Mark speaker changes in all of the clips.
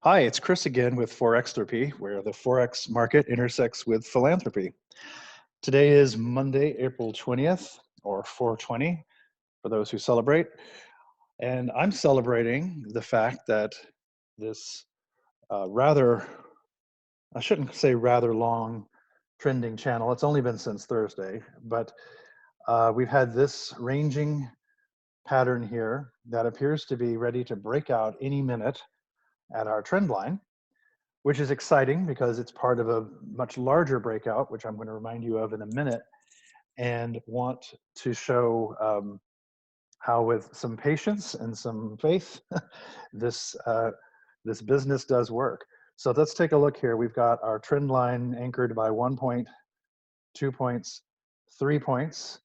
Speaker 1: Hi, it's Chris again with FOREX Therapy, where the Forex market intersects with philanthropy. Today is Monday, April 20th, or 420 for those who celebrate. And I'm celebrating the fact that this rather, I shouldn't say rather long trending channel, it's only been since Thursday, but we've had this ranging pattern here that appears to be ready to break out any minute at our trend line, which is exciting because it's part of a much larger breakout, which I'm going to remind you of in a minute, and want to show how, with some patience and some faith, this this business does work. So let's take a look here. We've got our trend line anchored by 1 point, 2 points, 3 points,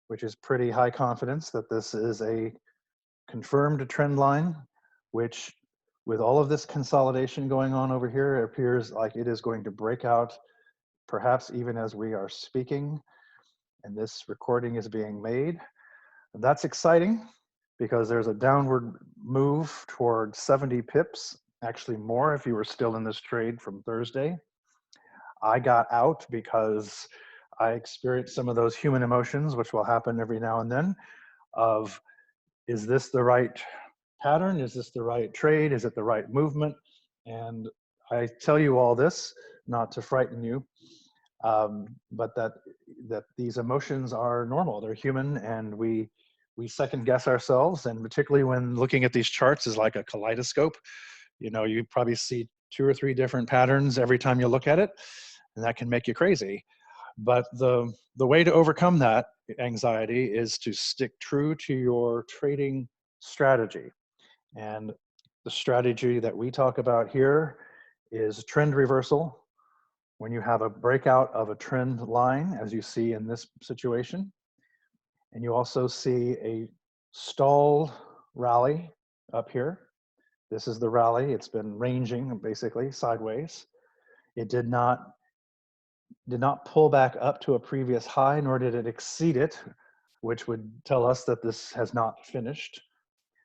Speaker 1: which is pretty high confidence that this is a confirmed trend line, which, with all of this consolidation going on over here, it appears like it is going to break out, perhaps even as we are speaking, and this recording is being made. That's exciting because there's a downward move toward 70 pips, actually more if you were still in this trade from Thursday. I got out because I experienced some of those human emotions, which will happen every now and then, of, is this the right pattern? Is this the right trade? Is it the right movement? And I tell you all this not to frighten you, but that these emotions are normal. They're human, and we second guess ourselves. And particularly when looking at these charts is like a kaleidoscope. You know, you probably see 2 or 3 different patterns every time you look at it, and that can make you crazy. But the way to overcome that anxiety is to stick true to your trading strategy. And the strategy that we talk about here is trend reversal. When you have a breakout of a trend line, as you see in this situation, and you also see a stalled rally up here. This is the rally. It's been ranging basically sideways. It did not pull back up to a previous high, nor did it exceed it, which would tell us that this has not finished.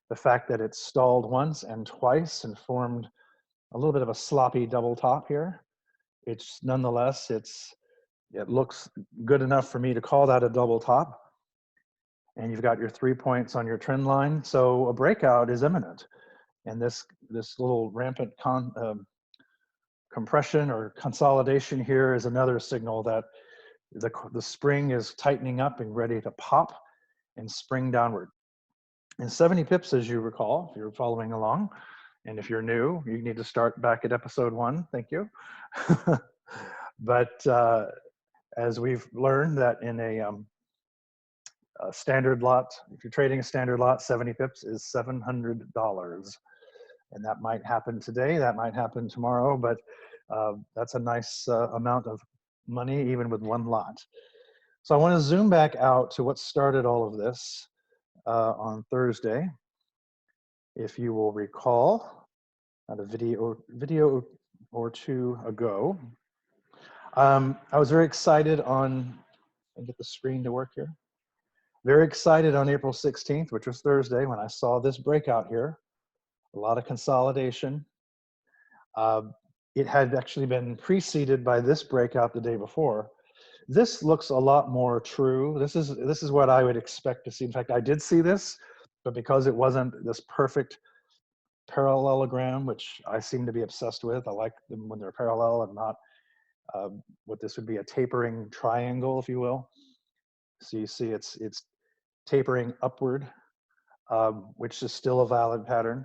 Speaker 1: The fact that it stalled once and twice and formed a little bit of a sloppy double top here, it's nonetheless, it looks good enough for me to call that a double top. And you've got your 3 points on your trend line. So a breakout is imminent. And this little rampant compression or consolidation here is another signal that the spring is tightening up and ready to pop and spring downward. And 70 pips, as you recall, if you're following along, and if you're new, you need to start back at episode 1. Thank you. But as we've learned that in a standard lot, if you're trading a standard lot, 70 pips is $700. And that might happen today, that might happen tomorrow, but that's a nice amount of money, even with one lot. So I want to zoom back out to what started all of this on Thursday. If you will recall, at a video or two ago, I was very excited on, and get the screen to work here. Very excited on April 16th, which was Thursday, when I saw this breakout here. A lot of consolidation. It had actually been preceded by this breakout the day before. This looks a lot more true. This is what I would expect to see. In fact, I did see this, but because it wasn't this perfect parallelogram, which I seem to be obsessed with, I like them when they're parallel and not what this would be, a tapering triangle, if you will. So you see it's tapering upward, which is still a valid pattern.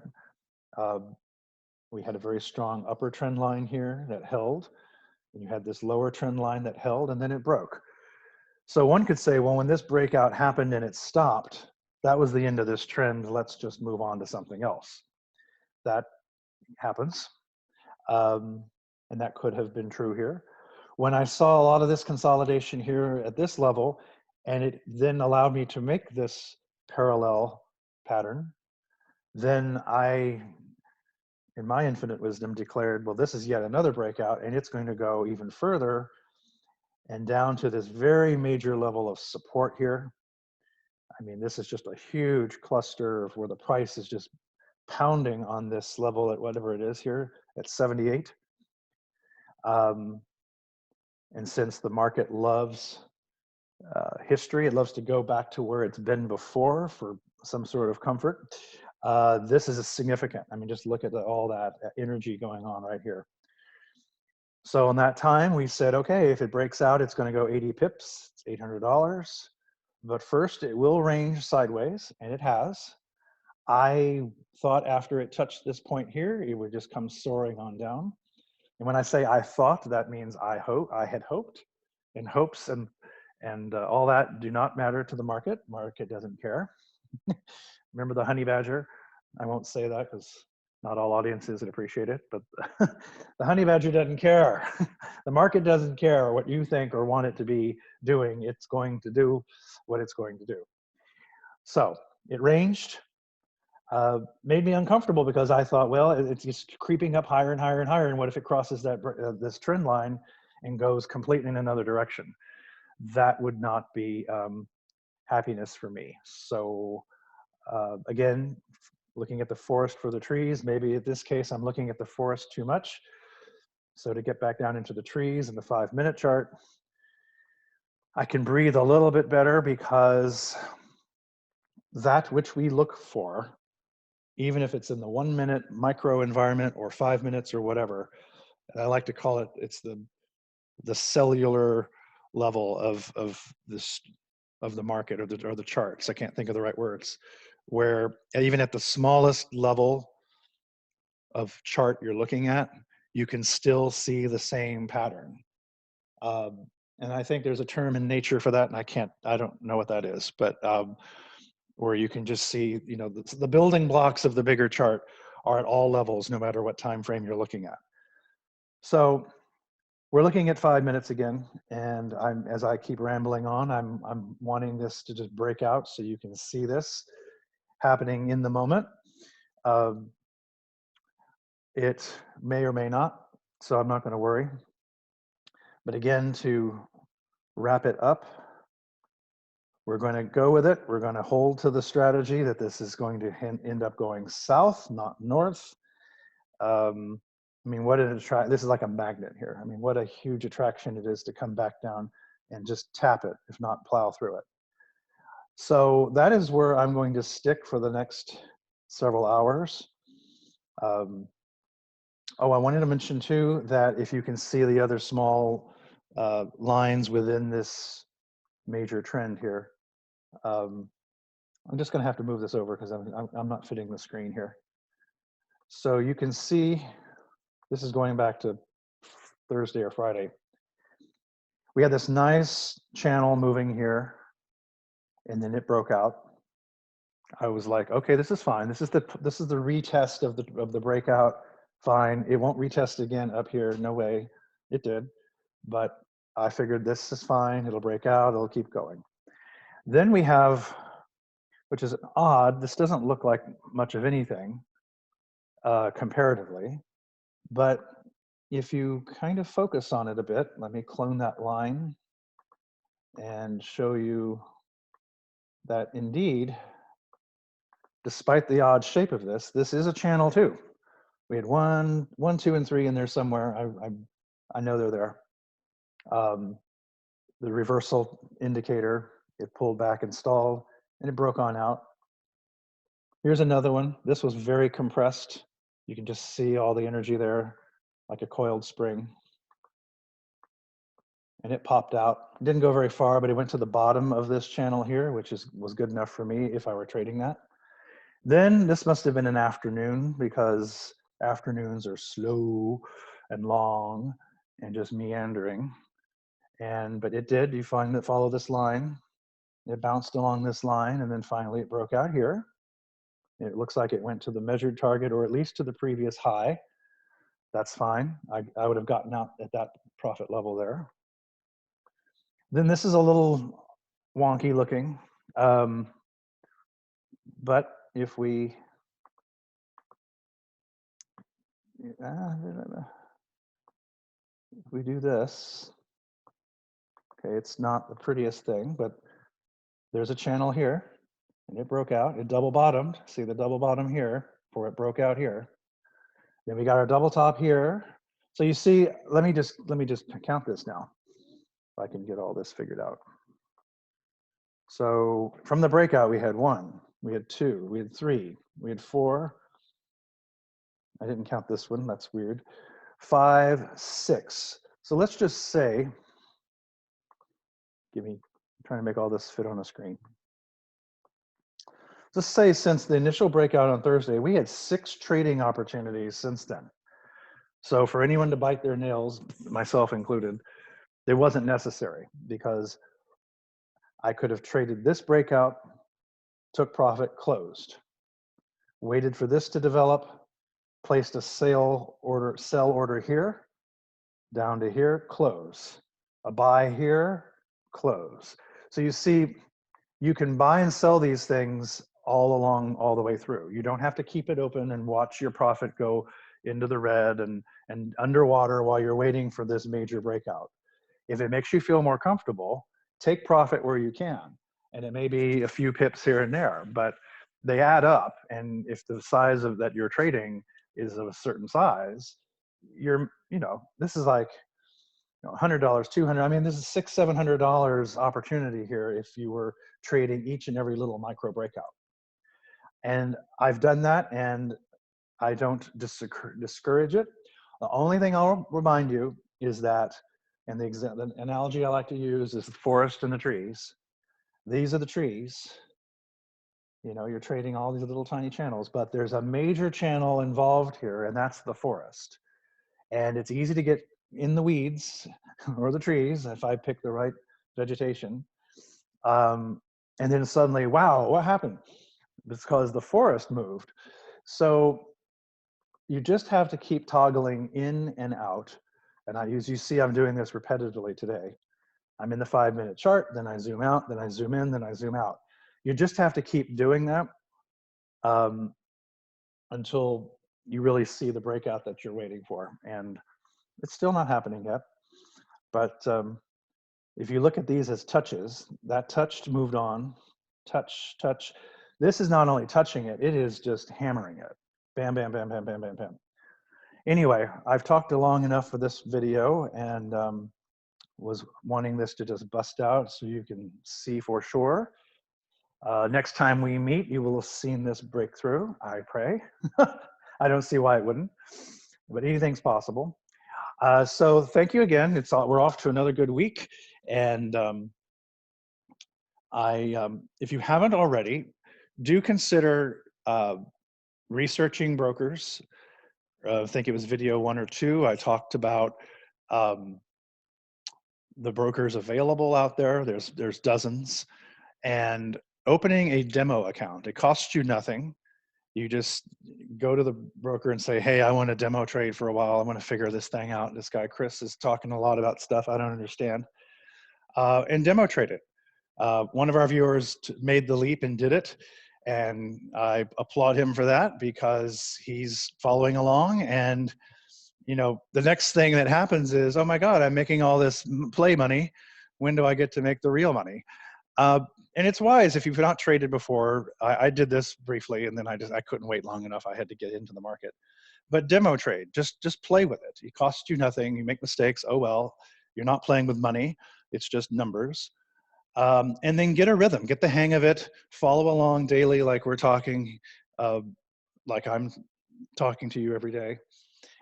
Speaker 1: We had a very strong upper trend line here that held, and you had this lower trend line that held, and then it broke. So one could say, well, when this breakout happened and it stopped, that was the end of this trend. Let's just move on to something else. That happens, and that could have been true here. When I saw a lot of this consolidation here at this level, and it then allowed me to make this parallel pattern, then I, in my infinite wisdom, declared, well, this is yet another breakout, and it's going to go even further and down to this very major level of support here. I mean, this is just a huge cluster of where the price is just pounding on this level at whatever it is here at 78. And since the market loves history, it loves to go back to where it's been before for some sort of comfort. This is significant. I mean, just look at all that energy going on right here. So in that time, we said, okay, if it breaks out, it's going to go 80 pips, it's $800. But first, it will range sideways, and it has. I thought after it touched this point here, it would just come soaring on down. And when I say I thought, that means I had hoped, and hopes and all that do not matter to the market. Market doesn't care. Remember the honey badger? I won't say that because not all audiences would appreciate it, but the honey badger doesn't care. The market doesn't care what you think or want it to be doing. It's going to do what it's going to do. So it ranged, made me uncomfortable because I thought, well, it's just creeping up higher and higher and higher. And what if it crosses that this trend line and goes completely in another direction? That would not be happiness for me. So again, looking at the forest for the trees, maybe in this case, I'm looking at the forest too much. So to get back down into the trees in the 5-minute chart, I can breathe a little bit better because that which we look for, even if it's in the 1-minute micro environment or 5 minutes or whatever, and I like to call it, it's the cellular level of this of the market or the charts. I can't think of the right words, where even at the smallest level of chart you're looking at, you can still see the same pattern. And I think there's a term in nature for that, and I don't know what that is, but where you can just see, you know, the building blocks of the bigger chart are at all levels, no matter what time frame you're looking at. So we're looking at 5 minutes again, and as I keep rambling on, I'm wanting this to just break out so you can see this happening in the moment. It may or may not, so I'm not going to worry. But again, to wrap it up, we're going to go with it. We're going to hold to the strategy that this is going to end up going south, not north. I mean, what an attract! This is like a magnet here. I mean, what a huge attraction it is to come back down and just tap it, if not plow through it. So that is where I'm going to stick for the next several hours. Oh, I wanted to mention too that if you can see the other small lines within this major trend here, I'm just going to have to move this over because I'm not fitting the screen here. So you can see, this is going back to Thursday or Friday. We had this nice channel moving here, and then it broke out. I was like, okay, this is fine. This is the retest of the breakout. Fine. It won't retest again up here. No way. It did. But I figured this is fine. It'll break out. It'll keep going. Then we have, which is odd, this doesn't look like much of anything comparatively. But if you kind of focus on it a bit, let me clone that line and show you that indeed, despite the odd shape of this is a channel too. We had 1, 2, and 3 in there somewhere. I know they're there. The reversal indicator, it pulled back and stalled, and it broke on out. Here's another one. This was very compressed. You can just see all the energy there, like a coiled spring. And it popped out. It didn't go very far, but it went to the bottom of this channel here, which was good enough for me if I were trading that. Then this must have been an afternoon, because afternoons are slow and long and just meandering. But it did. You follow this line. It bounced along this line, and then finally it broke out here. It looks like it went to the measured target, or at least to the previous high. That's fine. I would have gotten out at that profit level there. Then this is a little wonky looking. But if we do this, okay, it's not the prettiest thing, but there's a channel here, and it broke out. It double bottomed. See the double bottom here. before it broke out here. Then we got our double top here. So you see, let me just count this now, if I can get all this figured out. So from the breakout, we had 1, we had 2, we had 3, we had 4. I didn't count this one, that's weird. 5, 6. So let's just say, I'm trying to make all this fit on a screen. Let's say since the initial breakout on Thursday, we had 6 trading opportunities since then. So for anyone to bite their nails, myself included, it wasn't necessary, because I could have traded this breakout, took profit, closed, waited for this to develop, placed a sell order here, down to here, close, a buy here, close. So you see, you can buy and sell these things all along, all the way through. You don't have to keep it open and watch your profit go into the red and underwater while you're waiting for this major breakout. If it makes you feel more comfortable, take profit where you can. And it may be a few pips here and there, but they add up. And if the size of that you're trading is of a certain size, this is like $100, $200. I mean, this is $600, $700 opportunity here if you were trading each and every little micro breakout. And I've done that, and I don't discourage it. The only thing I'll remind you is that, and the analogy I like to use is the forest and the trees. These are the trees. You're trading all these little tiny channels, but there's a major channel involved here, and that's the forest. And it's easy to get in the weeds or the trees if I pick the right vegetation. And then suddenly, wow, what happened? It's because the forest moved. So you just have to keep toggling in and out. And as you see, I'm doing this repetitively today. I'm in the 5-minute chart, then I zoom out, then I zoom in, then I zoom out. You just have to keep doing that until you really see the breakout that you're waiting for. And it's still not happening yet. But if you look at these as touches, that touched, moved on, touch, touch. This is not only touching it, it is just hammering it. Bam, bam, bam, bam, bam, bam, bam. Anyway, I've talked long enough for this video, and was wanting this to just bust out so you can see for sure. Next time we meet, you will have seen this breakthrough, I pray. I don't see why it wouldn't, but anything's possible. So thank you again. We're off to another good week. And if you haven't already, do consider researching brokers. I think it was video 1 or 2. I talked about the brokers available out there. There's dozens. And opening a demo account, it costs you nothing. You just go to the broker and say, hey, I want to demo trade for a while. I want to figure this thing out. This guy, Chris, is talking a lot about stuff I don't understand. And demo trade it. One of our viewers made the leap and did it. And I applaud him for that, because he's following along. And, the next thing that happens is, oh my God, I'm making all this play money. When do I get to make the real money? And it's wise if you've not traded before. I did this briefly, and then I couldn't wait long enough. I had to get into the market. But demo trade, just play with it. It costs you nothing. You make mistakes, oh well. You're not playing with money. It's just numbers. And then get a rhythm, get the hang of it, follow along daily like we're talking, like I'm talking to you every day,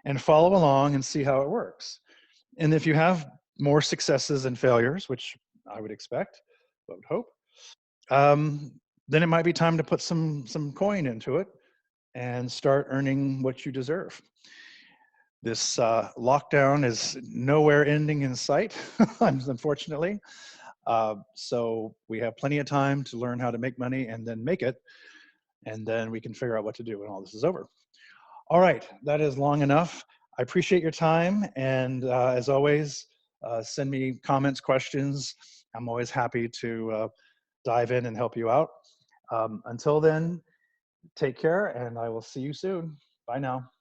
Speaker 1: and follow along and see how it works. And if you have more successes than failures, which I would expect, I would hope, then it might be time to put some coin into it and start earning what you deserve. This lockdown is nowhere ending in sight, unfortunately. So we have plenty of time to learn how to make money and then make it, and then we can figure out what to do when all this is over. All right, that is long enough. I appreciate your time, and as always, send me comments, questions. I'm always happy to dive in and help you out. Until then, take care, and I will see you soon. Bye now.